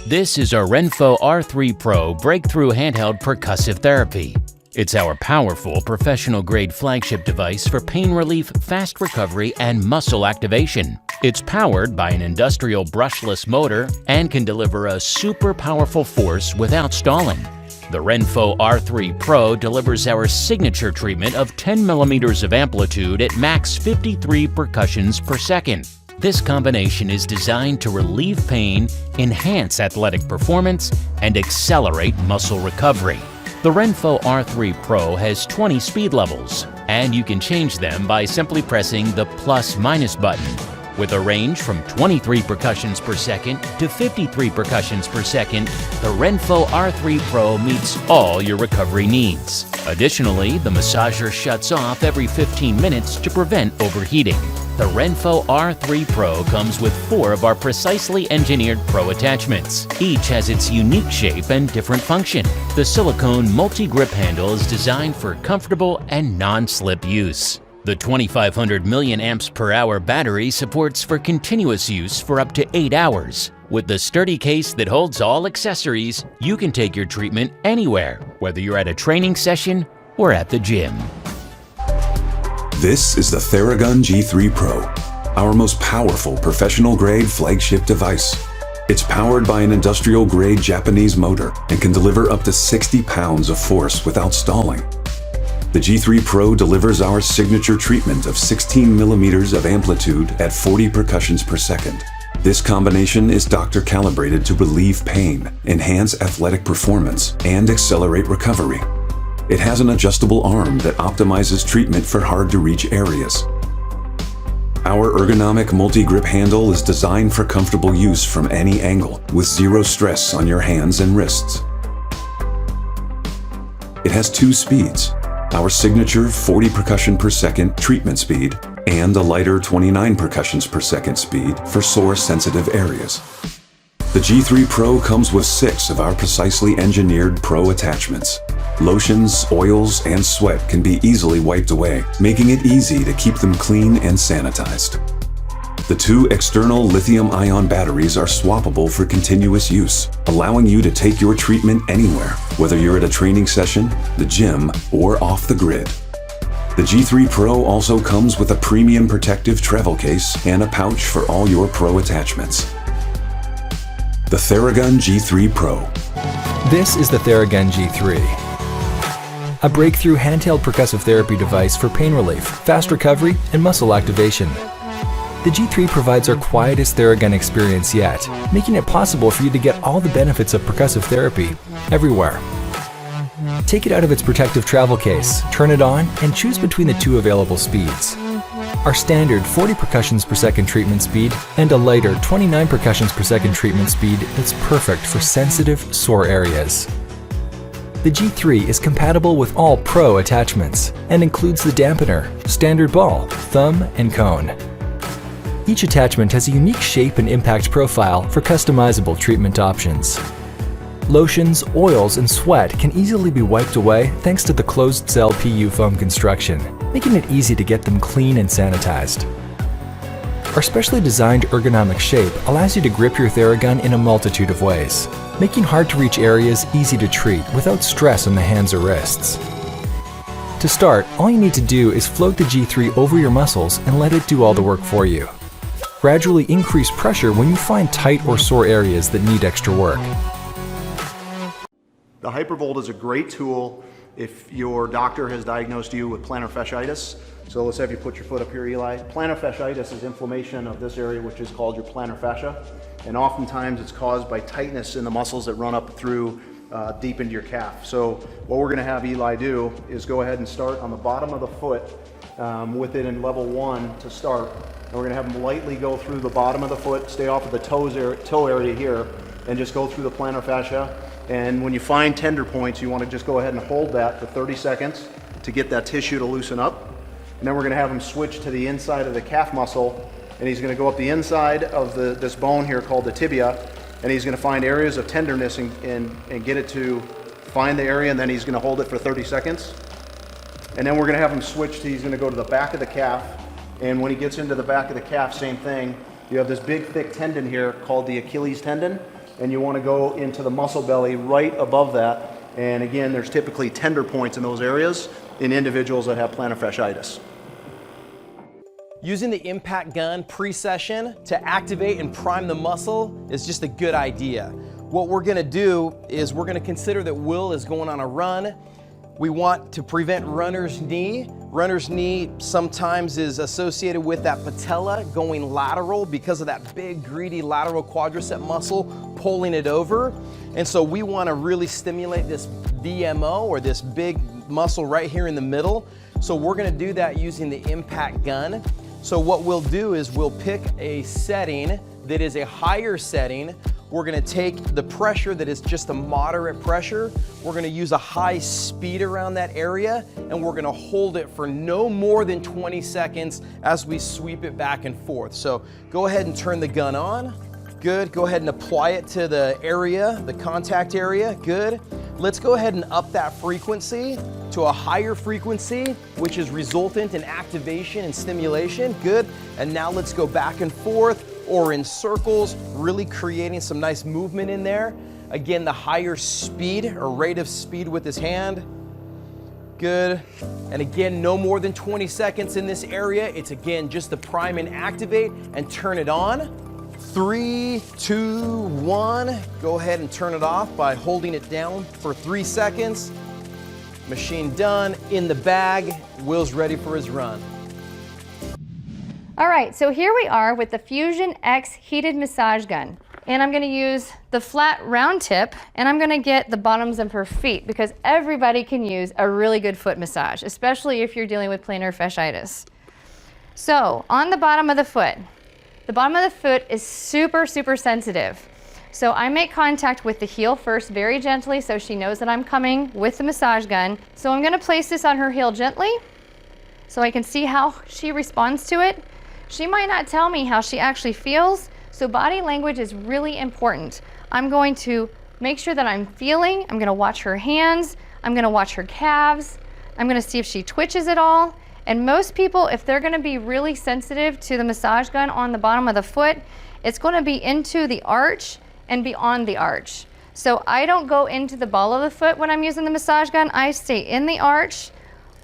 This is our Renfo R3 Pro breakthrough handheld percussive therapy. It's our powerful professional-grade flagship device for pain relief, fast recovery, and muscle activation. It's powered by an industrial brushless motor and can deliver a super powerful force without stalling. The Renfo R3 Pro delivers our signature treatment of 10 millimeters of amplitude at max 53 percussions per second. This combination is designed to relieve pain, enhance athletic performance, and accelerate muscle recovery. The Renfo R3 Pro has 20 speed levels, and you can change them by simply pressing the plus/minus button. With a range from 23 percussions per second to 53 percussions per second, the Renfo R3 Pro meets all your recovery needs. Additionally, the massager shuts off every 15 minutes to prevent overheating. The Renfo R3 Pro comes with 4 of our precisely engineered Pro attachments. Each has its unique shape and different function. The silicone multi-grip handle is designed for comfortable and non-slip use. The 2500 mAh battery supports for continuous use for up to 8 hours. With the sturdy case that holds all accessories, you can take your treatment anywhere, whether you're at a training session or at the gym. This is the Thermagun G3 Pro, our most powerful professional-grade flagship device. It's powered by an industrial-grade Japanese motor and can deliver up to 60 pounds of force without stalling. The G3 Pro delivers our signature treatment of 16 millimeters of amplitude at 40 percussions per second. This combination is doctor-calibrated to relieve pain, enhance athletic performance, and accelerate recovery. It has an adjustable arm that optimizes treatment for hard-to-reach areas. Our ergonomic multi-grip handle is designed for comfortable use from any angle, with zero stress on your hands and wrists. It has 2 speeds, our signature 40 percussion per second treatment speed and a lighter 29 percussions per second speed for sore sensitive areas. The G3 Pro comes with 6 of our precisely engineered Pro attachments. Lotions, oils, and sweat can be easily wiped away, making it easy to keep them clean and sanitized. The 2 external lithium-ion batteries are swappable for continuous use, allowing you to take your treatment anywhere, whether you're at a training session, the gym, or off the grid. The G3 Pro also comes with a premium protective travel case and a pouch for all your Pro attachments. The Thermagun G3 Pro. This is the Thermagun G3, a breakthrough handheld percussive therapy device for pain relief, fast recovery, and muscle activation. The G3 provides our quietest Theragun experience yet, making it possible for you to get all the benefits of percussive therapy everywhere. Take it out of its protective travel case, turn it on, and choose between the 2 available speeds. Our standard 40 percussions per second treatment speed and a lighter 29 percussions per second treatment speed that's perfect for sensitive, sore areas. The G3 is compatible with all Pro attachments and includes the dampener, standard ball, thumb, and cone. Each attachment has a unique shape and impact profile for customizable treatment options. Lotions, oils, and sweat can easily be wiped away thanks to the closed-cell PU foam construction, making it easy to get them clean and sanitized. Our specially designed ergonomic shape allows you to grip your Theragun in a multitude of ways, making hard-to-reach areas easy to treat without stress on the hands or wrists. To start, all you need to do is float the G3 over your muscles and let it do all the work for you. Gradually increase pressure when you find tight or sore areas that need extra work. The Hypervolt is a great tool if your doctor has diagnosed you with plantar fasciitis. So let's have you put your foot up here, Eli. Plantar fasciitis is inflammation of this area, which is called your plantar fascia. And oftentimes it's caused by tightness in the muscles that run up through deep into your calf. So what we're gonna have Eli do is go ahead and start on the bottom of the foot with it in level 1 to start. And we're gonna have him lightly go through the bottom of the foot, stay off of the toe area here, and just go through the plantar fascia. And when you find tender points, you wanna just go ahead and hold that for 30 seconds to get that tissue to loosen up. And then we're gonna have him switch to the inside of the calf muscle, and he's gonna go up the inside of this bone here called the tibia, and he's gonna find areas of tenderness and get it to find the area, and then he's gonna hold it for 30 seconds. And then we're gonna have him switch to, he's gonna go to the back of the calf, and when he gets into the back of the calf, same thing. You have this big thick tendon here called the Achilles tendon, and you want to go into the muscle belly right above that. And again, there's typically tender points in those areas in individuals that have plantar fasciitis. Using the impact gun pre-session to activate and prime the muscle is just a good idea. What we're gonna do is we're gonna consider that Will is going on a run. We want to prevent runner's knee. Runner's knee sometimes is associated with that patella going lateral because of that big, greedy lateral quadricep muscle pulling it over. And so we want to really stimulate this VMO, or this big muscle right here in the middle. So we're going to do that using the impact gun. So what we'll do is we'll pick a setting that is a higher setting. We're going to take the pressure that is just a moderate pressure. We're going to use a high speed around that area, and we're going to hold it for no more than 20 seconds as we sweep it back and forth. So go ahead and turn the gun on. Good. Go ahead and apply it to the area, the contact area. Good. Let's go ahead and up that frequency to a higher frequency, which is resultant in activation and stimulation. Good. And now let's go back and forth or in circles, really creating some nice movement in there. Again, the higher speed or rate of speed with his hand. Good. And again, no more than 20 seconds in this area. It's again just to prime and activate and turn it on. 3, 2, 1. Go ahead and turn it off by holding it down for 3 seconds. Machine done, in the bag. Will's ready for his run. All right, so here we are with the Fusion X heated massage gun. And I'm gonna use the flat round tip, and I'm gonna get the bottoms of her feet, because everybody can use a really good foot massage, especially if you're dealing with plantar fasciitis. So on the bottom of the foot is super, super sensitive. So I make contact with the heel first very gently so she knows that I'm coming with the massage gun. So I'm gonna place this on her heel gently so I can see how she responds to it. She might not tell me how she actually feels, so body language is really important. I'm going to make sure that I'm feeling. I'm gonna watch her hands. I'm gonna watch her calves. I'm gonna see if she twitches at all. And most people, if they're gonna be really sensitive to the massage gun on the bottom of the foot, it's gonna be into the arch and beyond the arch. So I don't go into the ball of the foot when I'm using the massage gun. I stay in the arch,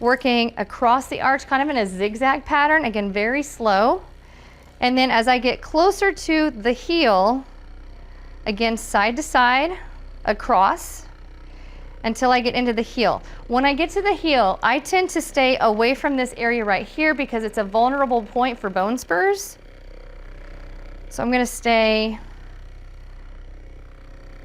working across the arch, kind of in a zigzag pattern, again, very slow. And then as I get closer to the heel, again, side to side, across, until I get into the heel. When I get to the heel, I tend to stay away from this area right here because it's a vulnerable point for bone spurs. So I'm gonna stay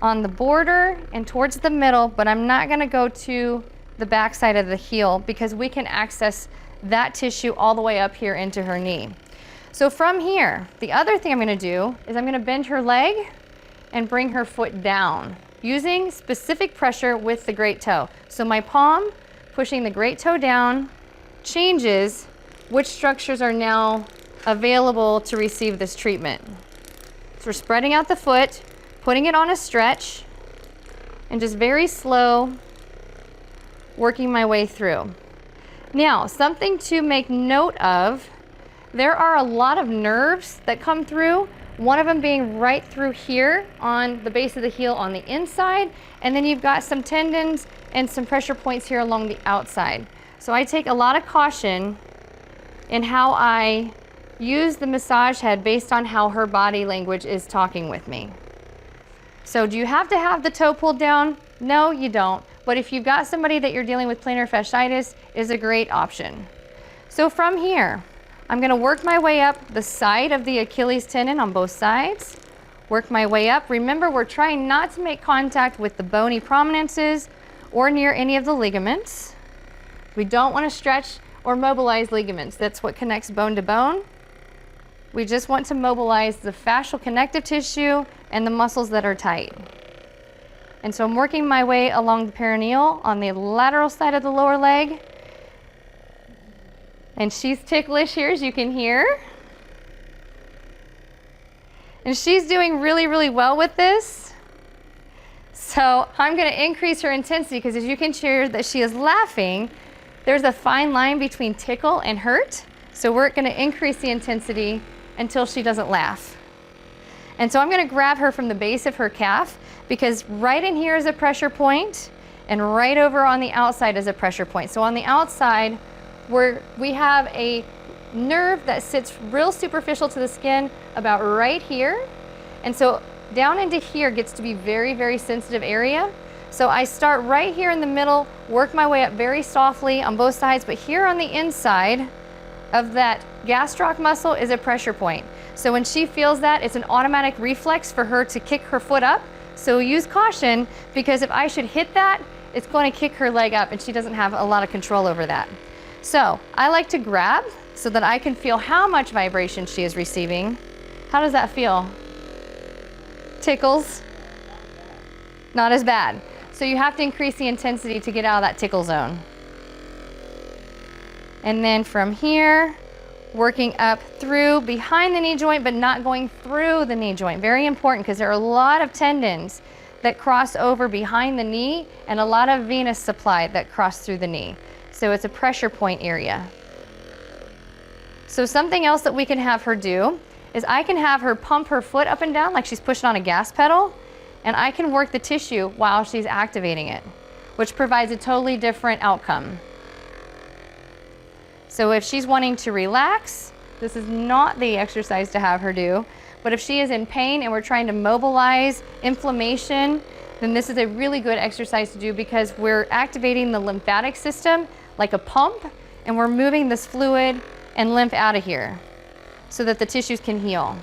on the border and towards the middle, but I'm not gonna go to the back side of the heel because we can access that tissue all the way up here into her knee. So from here, the other thing I'm gonna do is I'm gonna bend her leg and bring her foot down using specific pressure with the great toe. So my palm pushing the great toe down changes which structures are now available to receive this treatment. So we're spreading out the foot, putting it on a stretch, and just very slow, working my way through. Now, something to make note of, there are a lot of nerves that come through, one of them being right through here on the base of the heel on the inside, and then you've got some tendons and some pressure points here along the outside. So I take a lot of caution in how I use the massage head based on how her body language is talking with me. So do you have to have the toe pulled down? No, you don't. But if you've got somebody that you're dealing with plantar fasciitis, it is a great option. So from here, I'm gonna work my way up the side of the Achilles tendon on both sides, work my way up. Remember, we're trying not to make contact with the bony prominences or near any of the ligaments. We don't wanna stretch or mobilize ligaments. That's what connects bone to bone. We just want to mobilize the fascial connective tissue and the muscles that are tight. And so I'm working my way along the perineal on the lateral side of the lower leg. And she's ticklish here, as you can hear. And she's doing really, really well with this. So I'm gonna increase her intensity because as you can hear that she is laughing, there's a fine line between tickle and hurt. So we're gonna increase the intensity until she doesn't laugh. And so I'm gonna grab her from the base of her calf, because right in here is a pressure point, and right over on the outside is a pressure point. So on the outside, we have a nerve that sits real superficial to the skin about right here. And so down into here gets to be very, very sensitive area. So I start right here in the middle, work my way up very softly on both sides, but here on the inside of that gastroc muscle is a pressure point. So when she feels that, it's an automatic reflex for her to kick her foot up. So use caution, because if I should hit that, it's going to kick her leg up and she doesn't have a lot of control over that. So I like to grab so that I can feel how much vibration she is receiving. How does that feel? Tickles? Not as bad. So you have to increase the intensity to get out of that tickle zone. And then from here, working up through behind the knee joint, but not going through the knee joint. Very important, because there are a lot of tendons that cross over behind the knee and a lot of venous supply that cross through the knee. So it's a pressure point area. So something else that we can have her do is I can have her pump her foot up and down like she's pushing on a gas pedal, and I can work the tissue while she's activating it, which provides a totally different outcome. So if she's wanting to relax, this is not the exercise to have her do, but if she is in pain and we're trying to mobilize inflammation, then this is a really good exercise to do, because we're activating the lymphatic system like a pump, and we're moving this fluid and lymph out of here so that the tissues can heal.